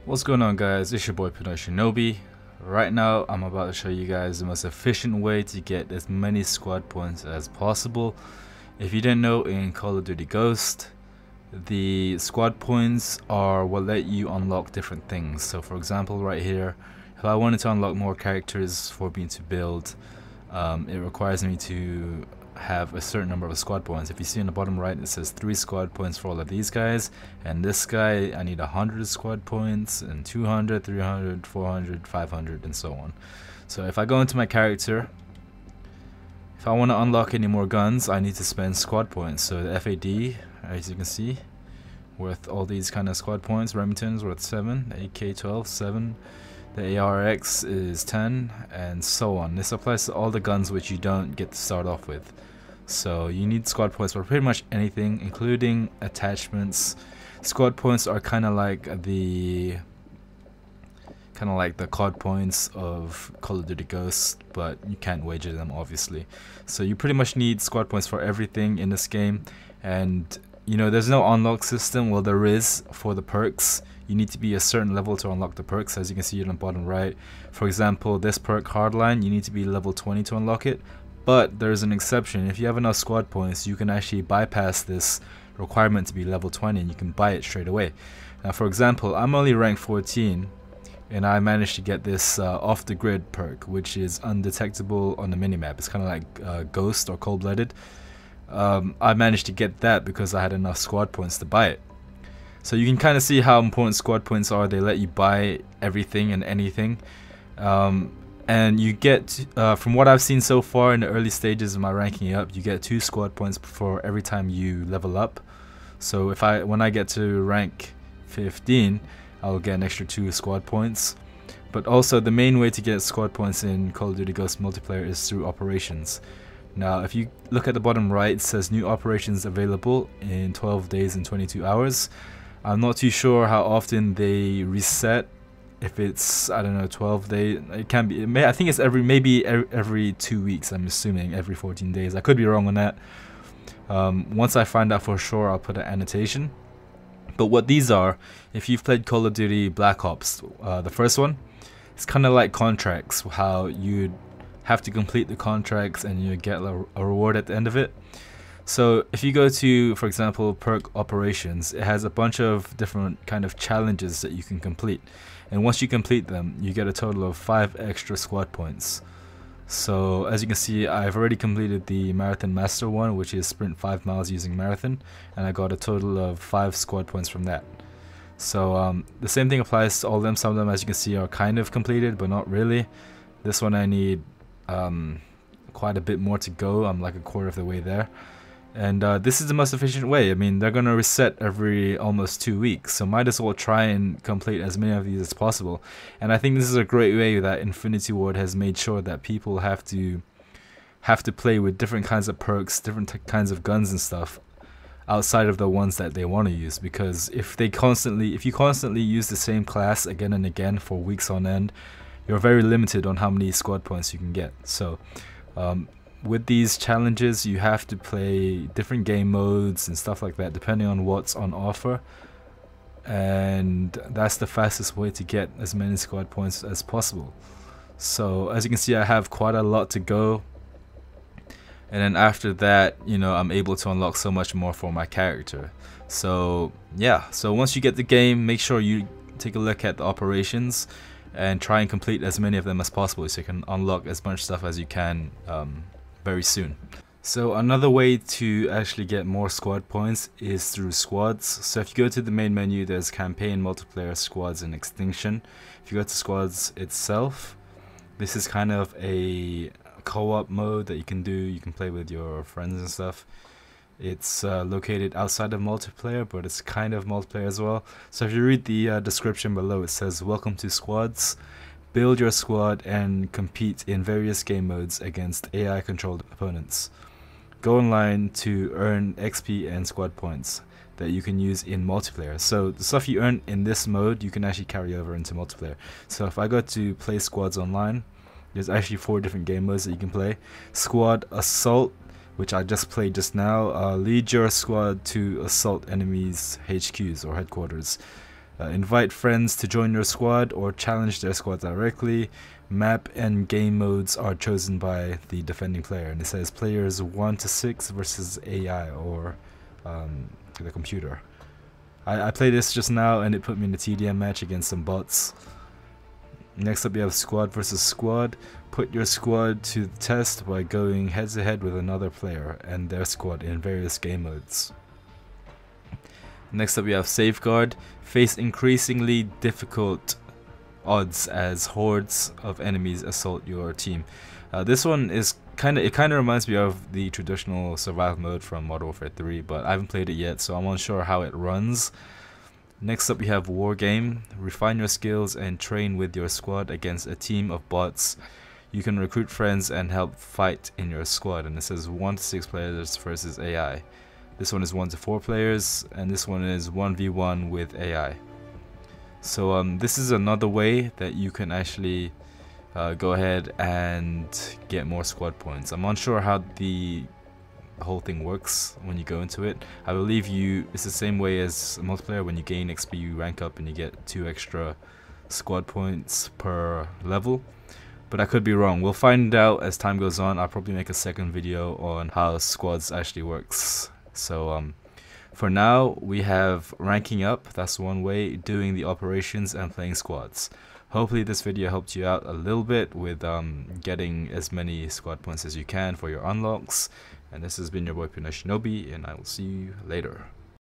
What's going on, guys? It's your boy Pino Shinobi. Right now I'm about to show you guys the most efficient way to get as many squad points as possible. If you didn't know, in Call of Duty Ghost, the squad points are what let you unlock different things. So for example, right here, if I wanted to unlock more characters for me to build, it requires me to have a certain number of squad points. If you see in the bottom right, it says 3 squad points for all of these guys, and this guy I need 100 squad points, and 200, 300, 400, 500, and so on. So if I go into my character, if I want to unlock any more guns, I need to spend squad points. So the FAD, as you can see, worth all these kind of squad points. Remington's worth 7, AK 12, 7, the ARX is 10, and so on. This applies to all the guns which you don't get to start off with. So you need squad points for pretty much anything, including attachments. Squad points are kind of like the COD points of Call of Duty Ghost, but you can't wager them, obviously. So you pretty much need squad points for everything in this game. And you know, there's no unlock system. Well, there is for the perks. You need to be a certain level to unlock the perks, as you can see in the bottom right. For example, this perk Hardline, you need to be level 20 to unlock it. But there's an exception. If you have enough squad points, you can actually bypass this requirement to be level 20 and you can buy it straight away. Now, for example, I'm only rank 14 and I managed to get this off the grid perk, which is undetectable on the minimap. It's kind of like Ghost or Cold-Blooded. I managed to get that because I had enough squad points to buy it. So you can kind of see how important squad points are. They let you buy everything and anything. And you get, from what I've seen so far in the early stages of my ranking up, you get 2 squad points for every time you level up. So when I get to rank 15, I'll get an extra 2 squad points. But also the main way to get squad points in Call of Duty Ghost multiplayer is through operations. Now if you look at the bottom right, it says new operations available in 12 days and 22 hours. I'm not too sure how often they reset. If it's, I don't know, 12 days, it can be, I think it's maybe every 2 weeks. I'm assuming every 14 days. I could be wrong on that. Once I find out for sure, I'll put an annotation. But what these are, if you've played Call of Duty Black Ops, the first one, it's kind of like contracts, how you'd have to complete the contracts and you get a reward at the end of it. So if you go to, for example, perk operations, it has a bunch of different kind of challenges that you can complete. And once you complete them, you get a total of 5 extra squad points. So as you can see, I've already completed the Marathon Master one, which is sprint 5 miles using Marathon, and I got a total of 5 squad points from that. So the same thing applies to all of them. Some of them, as you can see, are kind of completed, but not really. This one I need quite a bit more to go. I'm like a quarter of the way there. And this is the most efficient way. I mean, they're going to reset every almost 2 weeks, so might as well try and complete as many of these as possible. And I think this is a great way that Infinity Ward has made sure that people have to play with different kinds of perks, different kinds of guns and stuff outside of the ones that they want to use. Because if you constantly use the same class again and again for weeks on end, you're very limited on how many squad points you can get. So with these challenges, you have to play different game modes and stuff like that depending on what's on offer, and that's the fastest way to get as many squad points as possible. So as you can see, I have quite a lot to go, and then after that, you know, I'm able to unlock so much more for my character. So yeah, so once you get the game, make sure you take a look at the operations and try and complete as many of them as possible so you can unlock as much stuff as you can very soon. So another way to actually get more squad points is through squads. So if you go to the main menu, there's campaign, multiplayer, squads, and extinction. If you go to squads itself, this is kind of a co-op mode that you can do. You can play with your friends and stuff. It's located outside of multiplayer, but it's kind of multiplayer as well. So if you read the description below, it says, "Welcome to squads. Build your squad and compete in various game modes against AI-controlled opponents. Go online to earn XP and squad points that you can use in multiplayer." So the stuff you earn in this mode, you can actually carry over into multiplayer. So if I go to play squads online, there's actually 4 different game modes that you can play. Squad Assault, which I just played just now. Lead your squad to assault enemies' HQs or headquarters. Invite friends to join your squad or challenge their squad directly. Map and game modes are chosen by the defending player, and it says players 1 to 6 versus AI, or the computer. I played this just now and it put me in a TDM match against some bots. Next up, you have squad versus squad. Put your squad to the test by going head to head with another player and their squad in various game modes. Next up, we have safeguard. Face increasingly difficult odds as hordes of enemies assault your team. This one is kind of reminds me of the traditional survival mode from Modern Warfare 3, but I haven't played it yet, so I'm unsure how it runs. Next up, we have war game. Refine your skills and train with your squad against a team of bots. You can recruit friends and help fight in your squad, and it says 1 to 6 players versus AI. This one is 1 to 4 players, and this one is 1v1 with AI. So this is another way that you can actually go ahead and get more squad points. I'm unsure how the whole thing works when you go into it. I believe it's the same way as multiplayer. When you gain XP, you rank up and you get 2 extra squad points per level, but I could be wrong. We'll find out as time goes on. I'll probably make a second video on how squads actually works. So for now, we have ranking up. That's one way, doing the operations and playing squads. Hopefully this video helped you out a little bit with getting as many squad points as you can for your unlocks. And this has been your boy Pino Shinobi, and I will see you later.